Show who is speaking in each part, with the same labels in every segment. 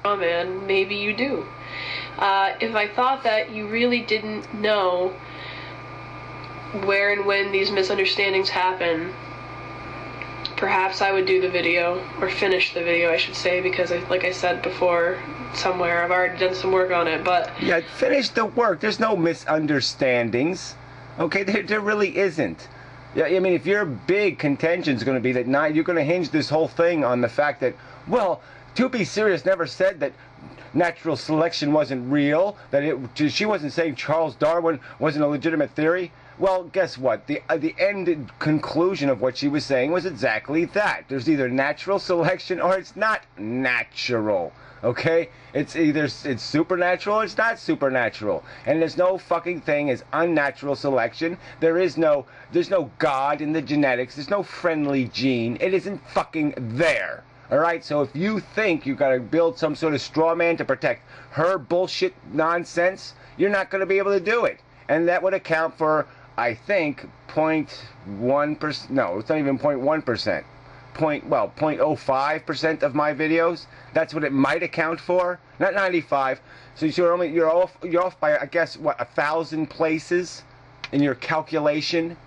Speaker 1: straw man, maybe you do. If I thought that you really didn't know where and when these misunderstandings happen, perhaps I would do the video, or finish the video, I should say, because like I said before, somewhere, I've already done some work on it, but...
Speaker 2: Yeah, finish the work. There's no misunderstandings. Okay, there really isn't. Yeah, I mean, if your big contention is going to be that you're going to hinge this whole thing on the fact that, well, To Be Serious never said that natural selection wasn't real, that she wasn't saying Charles Darwin wasn't a legitimate theory. Well, guess what? The end conclusion of what she was saying was exactly that. There's either natural selection or it's not natural. Okay? It's either it's supernatural or it's not supernatural. And there's no fucking thing as unnatural selection. There's no God in the genetics. There's no friendly gene. It isn't fucking there. Alright, so if you think you've got to build some sort of straw man to protect her bullshit nonsense, you're not going to be able to do it. And that would account for, I think, 0.1%, no, it's not even 0.1%. 0.05% of my videos. That's what it might account for. Not 95. So you're off by, I guess, what, 1,000 places in your calculation?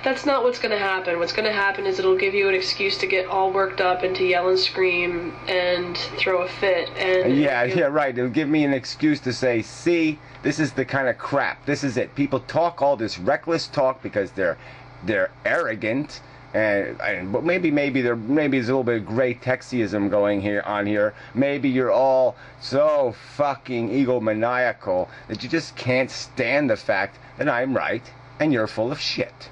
Speaker 1: That's not what's going to happen. What's going to happen is it'll give you an excuse to get all worked up and to yell and scream and throw a fit. And
Speaker 2: yeah, right. It'll give me an excuse to say, see, this is the kind of crap. This is it. People talk all this reckless talk because they're arrogant, but maybe there's a little bit of gray texism going on here. Maybe you're all so fucking egomaniacal that you just can't stand the fact that I'm right and you're full of shit.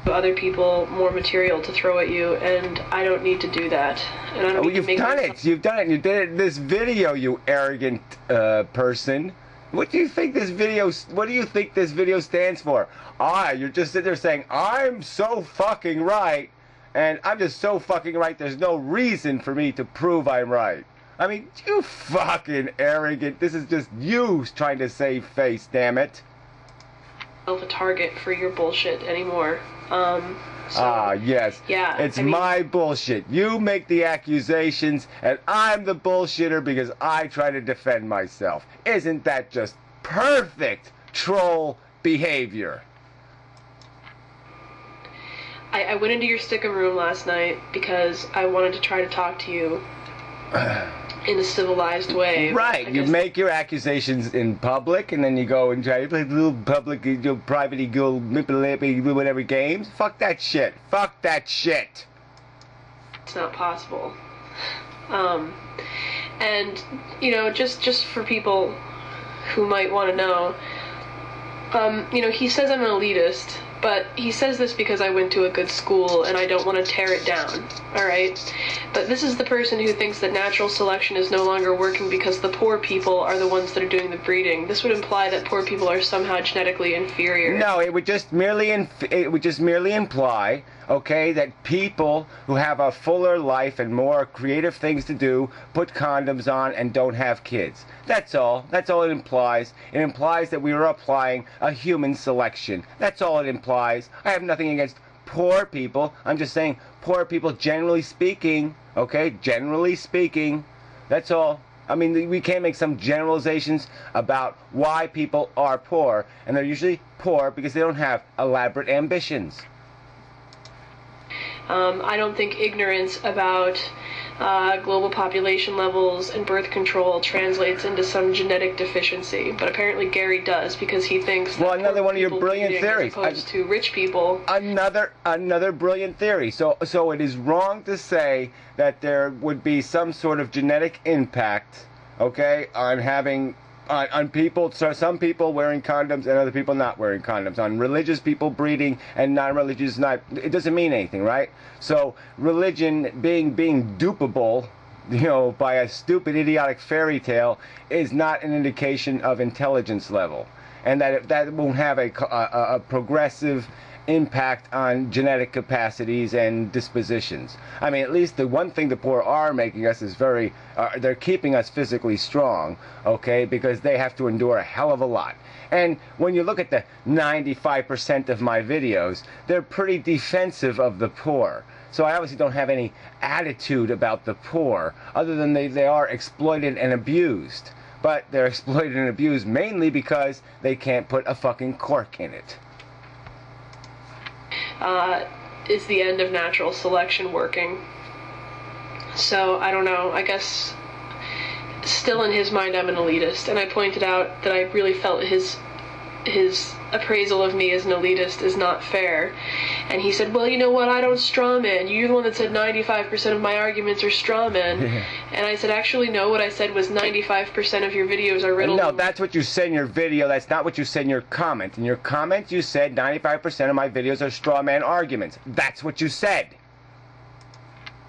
Speaker 1: Other people more material to throw at you, and I don't need to do that. And I don't need to make
Speaker 2: done it. You've done it. You did it in this video, you arrogant person. What do you think this video? What do you think this video stands for? You're just sitting there saying, I'm so fucking right, and I'm just so fucking right. There's no reason for me to prove I'm right. I mean, you fucking arrogant. This is just you trying to save face. Damn it.
Speaker 1: A target for your bullshit anymore.
Speaker 2: Yes.
Speaker 1: Yeah.
Speaker 2: It's my bullshit. You make the accusations, and I'm the bullshitter because I try to defend myself. Isn't that just perfect troll behavior?
Speaker 1: I went into your stickum room last night because I wanted to try to talk to you in a civilized way.
Speaker 2: Right. You make your accusations in public, and then you go and try to play little public, private, whatever games. Fuck that shit. Fuck that shit.
Speaker 1: It's not possible. And, you know, just for people who might want to know, you know, he says I'm an elitist, but he says this because I went to a good school and I don't want to tear it down, alright? But this is the person who thinks that natural selection is no longer working because the poor people are the ones that are doing the breeding. This would imply that poor people are somehow genetically inferior.
Speaker 2: No, it would just merely imply, okay, that people who have a fuller life and more creative things to do put condoms on and don't have kids. That's all. That's all it implies. It implies that we are applying a human selection. That's all it implies. I have nothing against poor people. I'm just saying poor people, generally speaking, okay, generally speaking, that's all. I mean, we can't make some generalizations about why people are poor, and they're usually poor because they don't have elaborate ambitions.
Speaker 1: I don't think ignorance about global population levels and birth control translates into some genetic deficiency, but apparently Gary does, because he thinks that
Speaker 2: another one of your brilliant theories,
Speaker 1: as opposed to rich people.
Speaker 2: Another brilliant theory. So it is wrong to say that there would be some sort of genetic impact, okay, on having on people, so some people wearing condoms and other people not wearing condoms, on religious people breeding and non-religious not. It doesn't mean anything, right? So religion being dupable, you know, by a stupid, idiotic fairy tale is not an indication of intelligence level, and that won't have a progressive impact on genetic capacities and dispositions. I mean, at least the one thing the poor are making us is they're keeping us physically strong, okay, because they have to endure a hell of a lot. And when you look at the 95% of my videos, they're pretty defensive of the poor. So I obviously don't have any attitude about the poor, other than they are exploited and abused. But they're exploited and abused mainly because they can't put a fucking cork in it.
Speaker 1: Is the end of natural selection working? So, I don't know, I guess still in his mind I'm an elitist, and I pointed out that I really felt his appraisal of me as an elitist is not fair. And he said, well, you know what, I don't strawman. You're the one that said 95% of my arguments are strawman.
Speaker 2: Yeah.
Speaker 1: And I said, actually, no, what I said was 95% of your videos are riddled.
Speaker 2: No, that's what you said in your video. That's not what you said in your comment. In your comment, you said 95% of my videos are strawman arguments. That's what you said.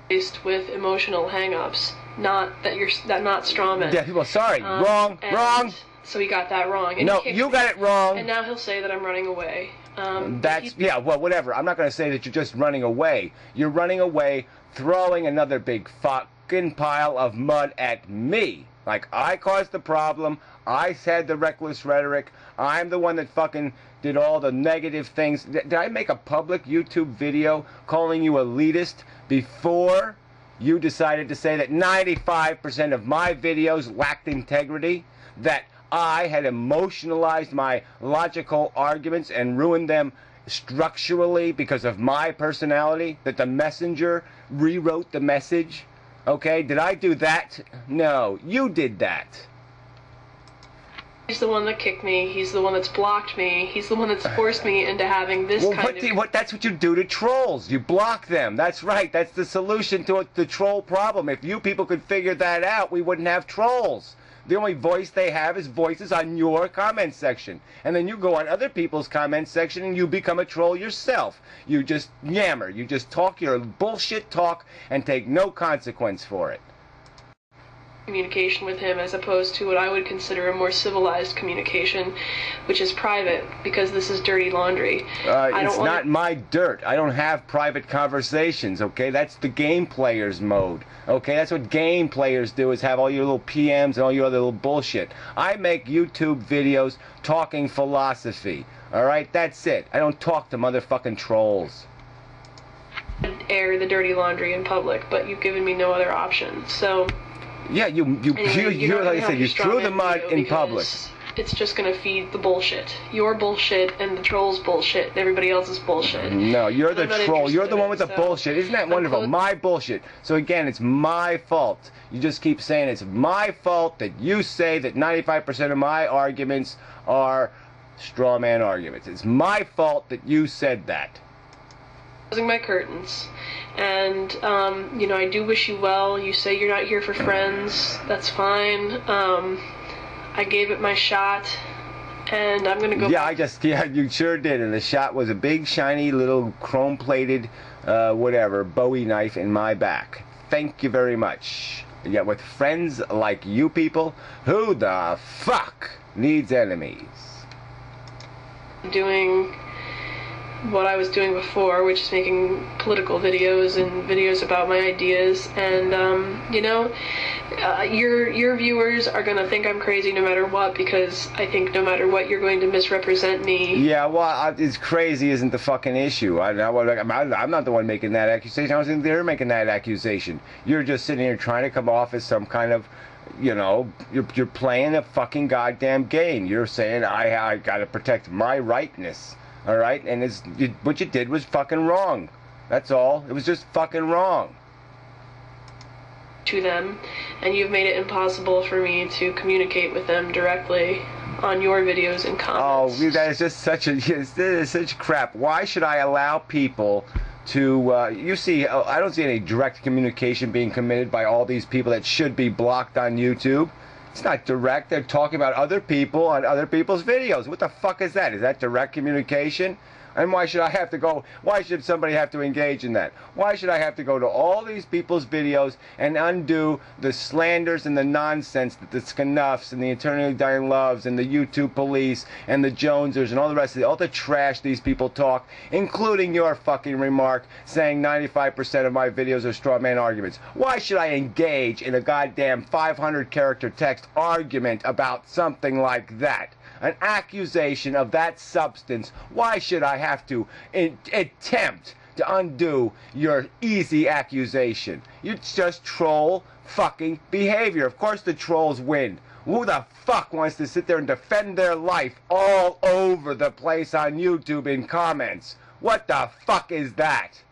Speaker 1: Faced with emotional hang-ups, not strawman.
Speaker 2: Yeah, well, sorry, wrong.
Speaker 1: So he got that wrong. And
Speaker 2: no, you got it wrong.
Speaker 1: And now he'll say that I'm running away.
Speaker 2: Yeah, well, whatever. I'm not going to say that you're just running away. You're running away, throwing another big fucking pile of mud at me. Like, I caused the problem. I said the reckless rhetoric. I'm the one that fucking did all the negative things. Did I make a public YouTube video calling you elitist before you decided to say that 95% of my videos lacked integrity? That I had emotionalized my logical arguments and ruined them structurally because of my personality? That the messenger rewrote the message? Okay, did I do that? No, you did that.
Speaker 1: He's the one that kicked me. He's the one that's blocked me. He's the one that's forced me into having this
Speaker 2: That's what you do to trolls. You block them. That's right. That's the solution to the troll problem. If you people could figure that out, we wouldn't have trolls. The only voice they have is voices on your comment section. And then you go on other people's comment section and you become a troll yourself. You just yammer. You just talk your bullshit talk and take no consequence for it.
Speaker 1: Communication with him as opposed to what I would consider a more civilized communication, which is private, because this is dirty laundry.
Speaker 2: It's not my dirt. I don't have private conversations, okay? That's the game player's mode, okay? That's what game players do, is have all your little PMs and all your other little bullshit. I make YouTube videos talking philosophy, all right? That's it. I don't talk to motherfucking trolls.
Speaker 1: Air the dirty laundry in public, but you've given me no other option, so...
Speaker 2: Yeah, you like I said, you threw the mud in public.
Speaker 1: It's just gonna feed the bullshit. Your bullshit and the troll's bullshit and everybody else's bullshit.
Speaker 2: No, you're the troll. You're the one with the bullshit. Isn't that wonderful? My bullshit. So again, it's my fault. You just keep saying it's my fault that you say that 95% of my arguments are straw man arguments. It's my fault that you said that.
Speaker 1: Closing my curtains. And, you know, I do wish you well. You say you're not here for friends. That's fine. I gave it my shot, and I'm gonna go back.
Speaker 2: Yeah, you sure did. And the shot was a big, shiny, little chrome-plated, whatever, Bowie knife in my back. Thank you very much. Yet with friends like you people, who the fuck needs enemies?
Speaker 1: Doing what I was doing before, which is making political videos and videos about my ideas, and you know, your viewers are gonna think I'm crazy no matter what, because I think no matter what you're going to misrepresent me.
Speaker 2: Yeah, well, it's crazy isn't the fucking issue. I'm not the one making that accusation. I was in there making that accusation. You're just sitting here trying to come off as some kind of, you know, you're playing a fucking goddamn game. You're saying I gotta protect my rightness. All right, and what you did was fucking wrong. That's all. It was just fucking wrong.
Speaker 1: To them, and you've made it impossible for me to communicate with them directly on your videos and comments.
Speaker 2: Oh, that is just such crap. Why should I allow people to? You see, I don't see any direct communication being committed by all these people that should be blocked on YouTube. It's not direct. They're talking about other people on other people's videos. What the fuck is that? Is that direct communication? And why should I have to go? Why should somebody have to engage in that? Why should I have to go to all these people's videos and undo the slanders and the nonsense that the Scanuffs and the Eternally Dying Loves and the YouTube police and the Jonesers and all the rest of all the trash these people talk, including your fucking remark saying 95% of my videos are straw man arguments? Why should I engage in a goddamn 500 character text argument about something like that? An accusation of that substance. Why should I have to attempt to undo your easy accusation? It's just troll fucking behavior. Of course the trolls win. Who the fuck wants to sit there and defend their life all over the place on YouTube in comments? What the fuck is that?